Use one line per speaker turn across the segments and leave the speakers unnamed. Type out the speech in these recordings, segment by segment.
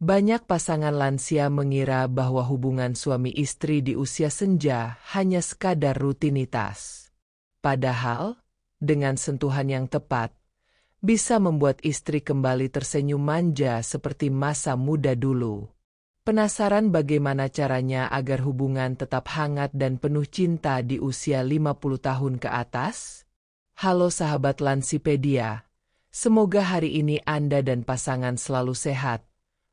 Banyak pasangan lansia mengira bahwa hubungan suami istri di usia senja hanya sekadar rutinitas. Padahal, dengan sentuhan yang tepat, bisa membuat istri kembali tersenyum manja seperti masa muda dulu. Penasaran bagaimana caranya agar hubungan tetap hangat dan penuh cinta di usia 50 tahun ke atas? Halo sahabat Lansipedia, semoga hari ini Anda dan pasangan selalu sehat,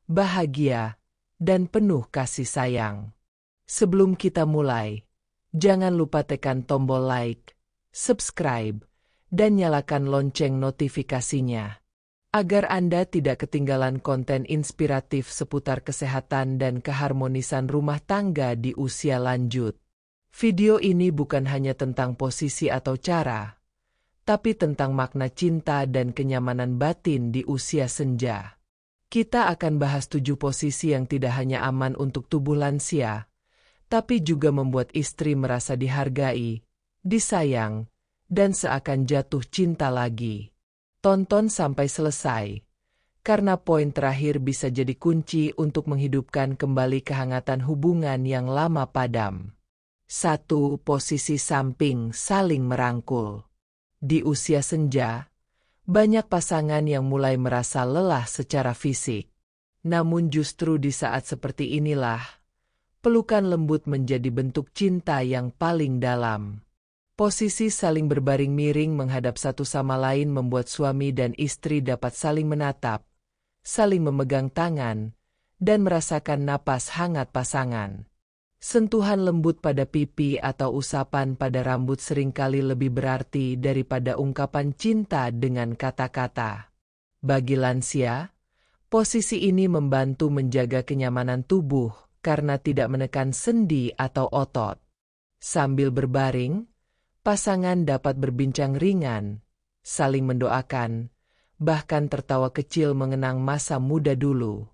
bahagia, dan penuh kasih sayang. Sebelum kita mulai, jangan lupa tekan tombol like, subscribe, dan nyalakan lonceng notifikasinya, agar Anda tidak ketinggalan konten inspiratif seputar kesehatan dan keharmonisan rumah tangga di usia lanjut. Video ini bukan hanya tentang posisi atau cara, tapi tentang makna cinta dan kenyamanan batin di usia senja. Kita akan bahas 7 posisi yang tidak hanya aman untuk tubuh lansia, tapi juga membuat istri merasa dihargai, disayang, dan seakan jatuh cinta lagi. Tonton sampai selesai, karena poin terakhir bisa jadi kunci untuk menghidupkan kembali kehangatan hubungan yang lama padam. 1. Posisi samping saling merangkul. Di usia senja, banyak pasangan yang mulai merasa lelah secara fisik. Namun justru di saat seperti inilah, pelukan lembut menjadi bentuk cinta yang paling dalam. Posisi saling berbaring miring menghadap satu sama lain membuat suami dan istri dapat saling menatap, saling memegang tangan, dan merasakan napas hangat pasangan. Sentuhan lembut pada pipi atau usapan pada rambut seringkali lebih berarti daripada ungkapan cinta dengan kata-kata. Bagi lansia, posisi ini membantu menjaga kenyamanan tubuh karena tidak menekan sendi atau otot. Sambil berbaring, pasangan dapat berbincang ringan, saling mendoakan, bahkan tertawa kecil mengenang masa muda dulu.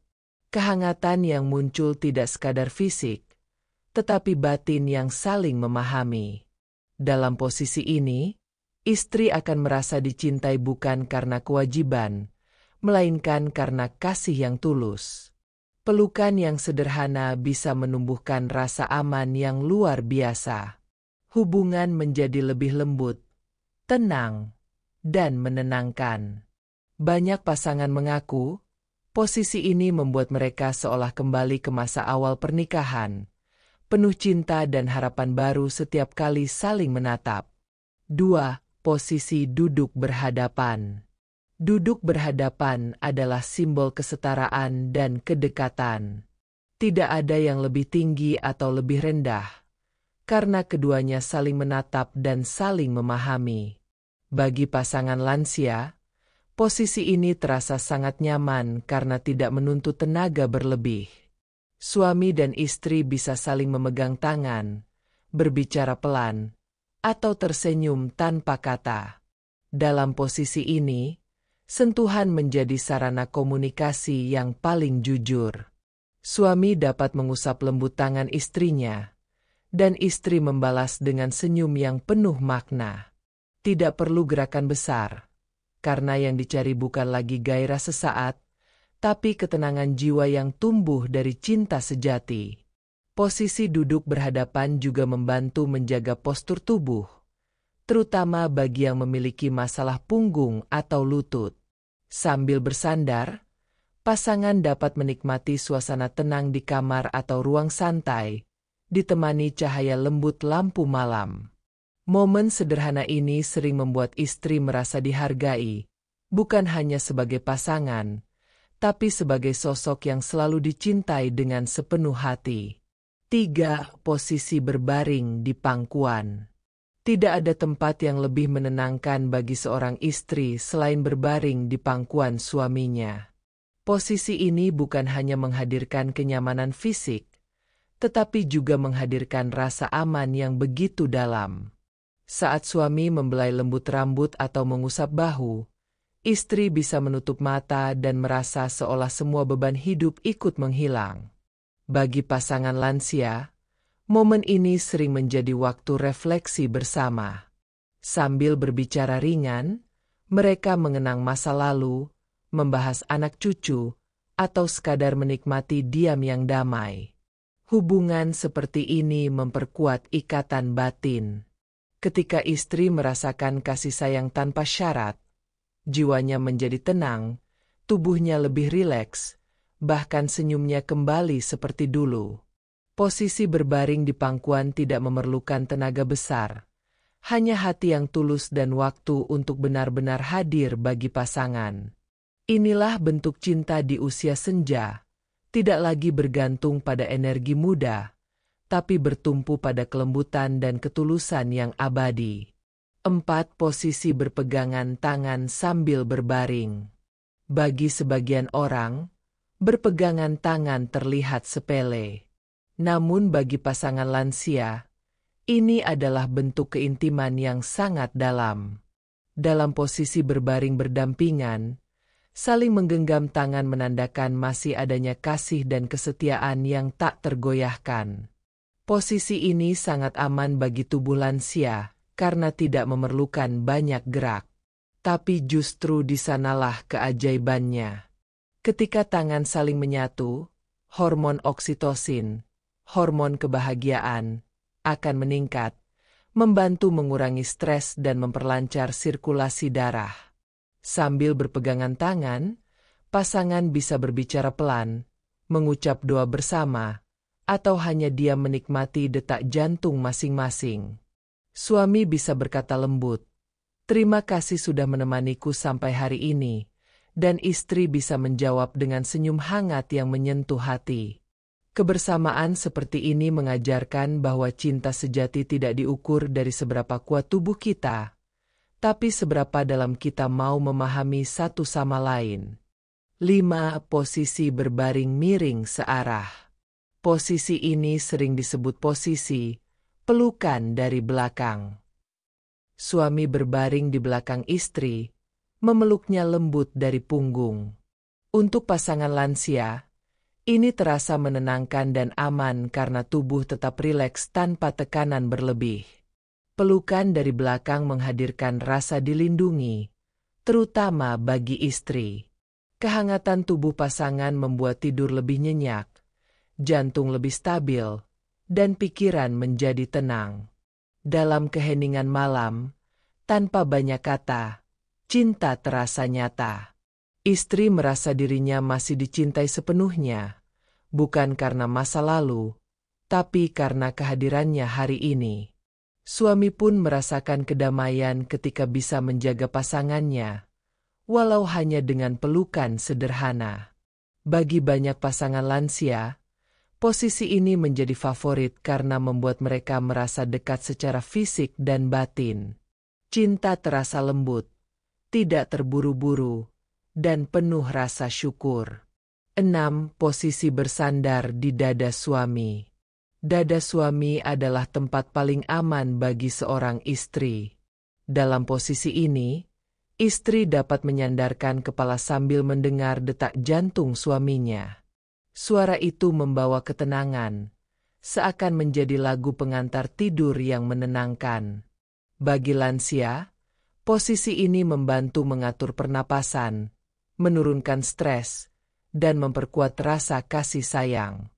Kehangatan yang muncul tidak sekadar fisik, tetapi batin yang saling memahami. Dalam posisi ini, istri akan merasa dicintai bukan karena kewajiban, melainkan karena kasih yang tulus. Pelukan yang sederhana bisa menumbuhkan rasa aman yang luar biasa. Hubungan menjadi lebih lembut, tenang, dan menenangkan. Banyak pasangan mengaku, posisi ini membuat mereka seolah kembali ke masa awal pernikahan, penuh cinta dan harapan baru setiap kali saling menatap. 2. Posisi duduk berhadapan. Duduk berhadapan adalah simbol kesetaraan dan kedekatan. Tidak ada yang lebih tinggi atau lebih rendah, karena keduanya saling menatap dan saling memahami. Bagi pasangan lansia, posisi ini terasa sangat nyaman karena tidak menuntut tenaga berlebih. Suami dan istri bisa saling memegang tangan, berbicara pelan, atau tersenyum tanpa kata. Dalam posisi ini, sentuhan menjadi sarana komunikasi yang paling jujur. Suami dapat mengusap lembut tangan istrinya, dan istri membalas dengan senyum yang penuh makna. Tidak perlu gerakan besar, karena yang dicari bukan lagi gairah sesaat, tapi ketenangan jiwa yang tumbuh dari cinta sejati. Posisi duduk berhadapan juga membantu menjaga postur tubuh, terutama bagi yang memiliki masalah punggung atau lutut. Sambil bersandar, pasangan dapat menikmati suasana tenang di kamar atau ruang santai, ditemani cahaya lembut lampu malam. Momen sederhana ini sering membuat istri merasa dihargai, bukan hanya sebagai pasangan, tapi sebagai sosok yang selalu dicintai dengan sepenuh hati. 3. Posisi berbaring di pangkuan. Tidak ada tempat yang lebih menenangkan bagi seorang istri selain berbaring di pangkuan suaminya. Posisi ini bukan hanya menghadirkan kenyamanan fisik, tetapi juga menghadirkan rasa aman yang begitu dalam. Saat suami membelai lembut rambut atau mengusap bahu, istri bisa menutup mata dan merasa seolah semua beban hidup ikut menghilang. Bagi pasangan lansia, momen ini sering menjadi waktu refleksi bersama. Sambil berbicara ringan, mereka mengenang masa lalu, membahas anak cucu, atau sekadar menikmati diam yang damai. Hubungan seperti ini memperkuat ikatan batin. Ketika istri merasakan kasih sayang tanpa syarat, jiwanya menjadi tenang, tubuhnya lebih rileks, bahkan senyumnya kembali seperti dulu. Posisi berbaring di pangkuan tidak memerlukan tenaga besar, hanya hati yang tulus dan waktu untuk benar-benar hadir bagi pasangan. Inilah bentuk cinta di usia senja, tidak lagi bergantung pada energi muda, tapi bertumpu pada kelembutan dan ketulusan yang abadi. 4. Posisi berpegangan tangan sambil berbaring. Bagi sebagian orang, berpegangan tangan terlihat sepele. Namun bagi pasangan lansia, ini adalah bentuk keintiman yang sangat dalam. Dalam posisi berbaring berdampingan, saling menggenggam tangan menandakan masih adanya kasih dan kesetiaan yang tak tergoyahkan. Posisi ini sangat aman bagi tubuh lansia karena tidak memerlukan banyak gerak. Tapi justru di sanalah keajaibannya. Ketika tangan saling menyatu, hormon oksitosin, hormon kebahagiaan, akan meningkat, membantu mengurangi stres dan memperlancar sirkulasi darah. Sambil berpegangan tangan, pasangan bisa berbicara pelan, mengucap doa bersama, atau hanya diam menikmati detak jantung masing-masing. Suami bisa berkata lembut, "Terima kasih sudah menemaniku sampai hari ini," dan istri bisa menjawab dengan senyum hangat yang menyentuh hati. Kebersamaan seperti ini mengajarkan bahwa cinta sejati tidak diukur dari seberapa kuat tubuh kita, tapi seberapa dalam kita mau memahami satu sama lain. 5. Posisi berbaring miring searah. Posisi ini sering disebut posisi pelukan dari belakang. Suami berbaring di belakang istri, memeluknya lembut dari punggung. Untuk pasangan lansia, ini terasa menenangkan dan aman karena tubuh tetap rileks tanpa tekanan berlebih. Pelukan dari belakang menghadirkan rasa dilindungi, terutama bagi istri. Kehangatan tubuh pasangan membuat tidur lebih nyenyak, jantung lebih stabil, dan pikiran menjadi tenang. Dalam keheningan malam, tanpa banyak kata, cinta terasa nyata. Istri merasa dirinya masih dicintai sepenuhnya, bukan karena masa lalu, tapi karena kehadirannya hari ini. Suami pun merasakan kedamaian ketika bisa menjaga pasangannya, walau hanya dengan pelukan sederhana. Bagi banyak pasangan lansia, posisi ini menjadi favorit karena membuat mereka merasa dekat secara fisik dan batin. Cinta terasa lembut, tidak terburu-buru, dan penuh rasa syukur. 6. Posisi bersandar di dada suami. Dada suami adalah tempat paling aman bagi seorang istri. Dalam posisi ini, istri dapat menyandarkan kepala sambil mendengar detak jantung suaminya. Suara itu membawa ketenangan, seakan menjadi lagu pengantar tidur yang menenangkan. Bagi lansia, posisi ini membantu mengatur pernapasan, menurunkan stres, dan memperkuat rasa kasih sayang.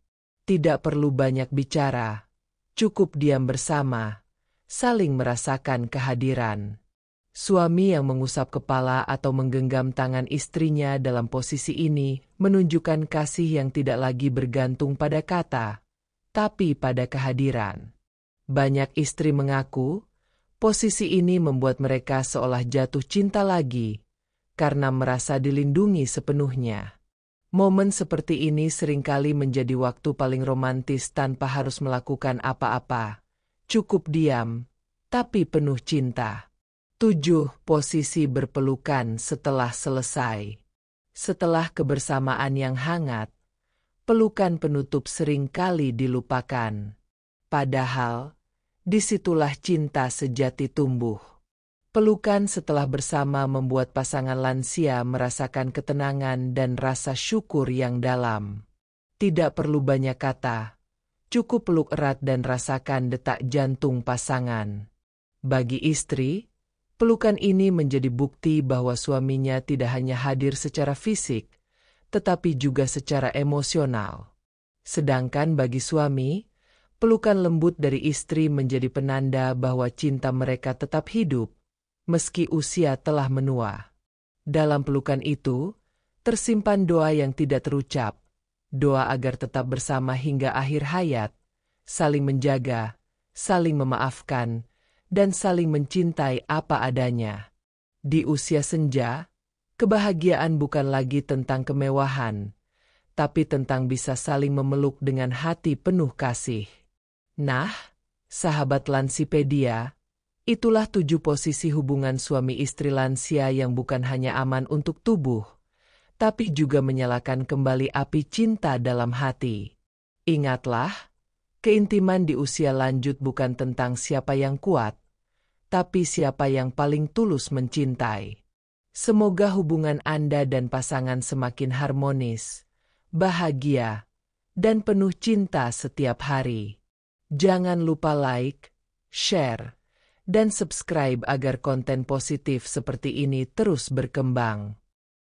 Tidak perlu banyak bicara, cukup diam bersama, saling merasakan kehadiran. Suami yang mengusap kepala atau menggenggam tangan istrinya dalam posisi ini menunjukkan kasih yang tidak lagi bergantung pada kata, tapi pada kehadiran. Banyak istri mengaku, posisi ini membuat mereka seolah jatuh cinta lagi, karena merasa dilindungi sepenuhnya. Momen seperti ini seringkali menjadi waktu paling romantis tanpa harus melakukan apa-apa. Cukup diam, tapi penuh cinta. 7. Posisi berpelukan setelah selesai. Setelah kebersamaan yang hangat, pelukan penutup seringkali dilupakan. Padahal, disitulah cinta sejati tumbuh. Pelukan setelah bersama membuat pasangan lansia merasakan ketenangan dan rasa syukur yang dalam. Tidak perlu banyak kata, cukup peluk erat dan rasakan detak jantung pasangan. Bagi istri, pelukan ini menjadi bukti bahwa suaminya tidak hanya hadir secara fisik, tetapi juga secara emosional. Sedangkan bagi suami, pelukan lembut dari istri menjadi penanda bahwa cinta mereka tetap hidup, meski usia telah menua. Dalam pelukan itu, tersimpan doa yang tidak terucap, doa agar tetap bersama hingga akhir hayat, saling menjaga, saling memaafkan, dan saling mencintai apa adanya. Di usia senja, kebahagiaan bukan lagi tentang kemewahan, tapi tentang bisa saling memeluk dengan hati penuh kasih. Nah, sahabat Lansipedia, itulah 7 posisi hubungan suami istri lansia yang bukan hanya aman untuk tubuh, tapi juga menyalakan kembali api cinta dalam hati. Ingatlah, keintiman di usia lanjut bukan tentang siapa yang kuat, tapi siapa yang paling tulus mencintai. Semoga hubungan Anda dan pasangan semakin harmonis, bahagia, dan penuh cinta setiap hari. Jangan lupa like, share, dan subscribe agar konten positif seperti ini terus berkembang.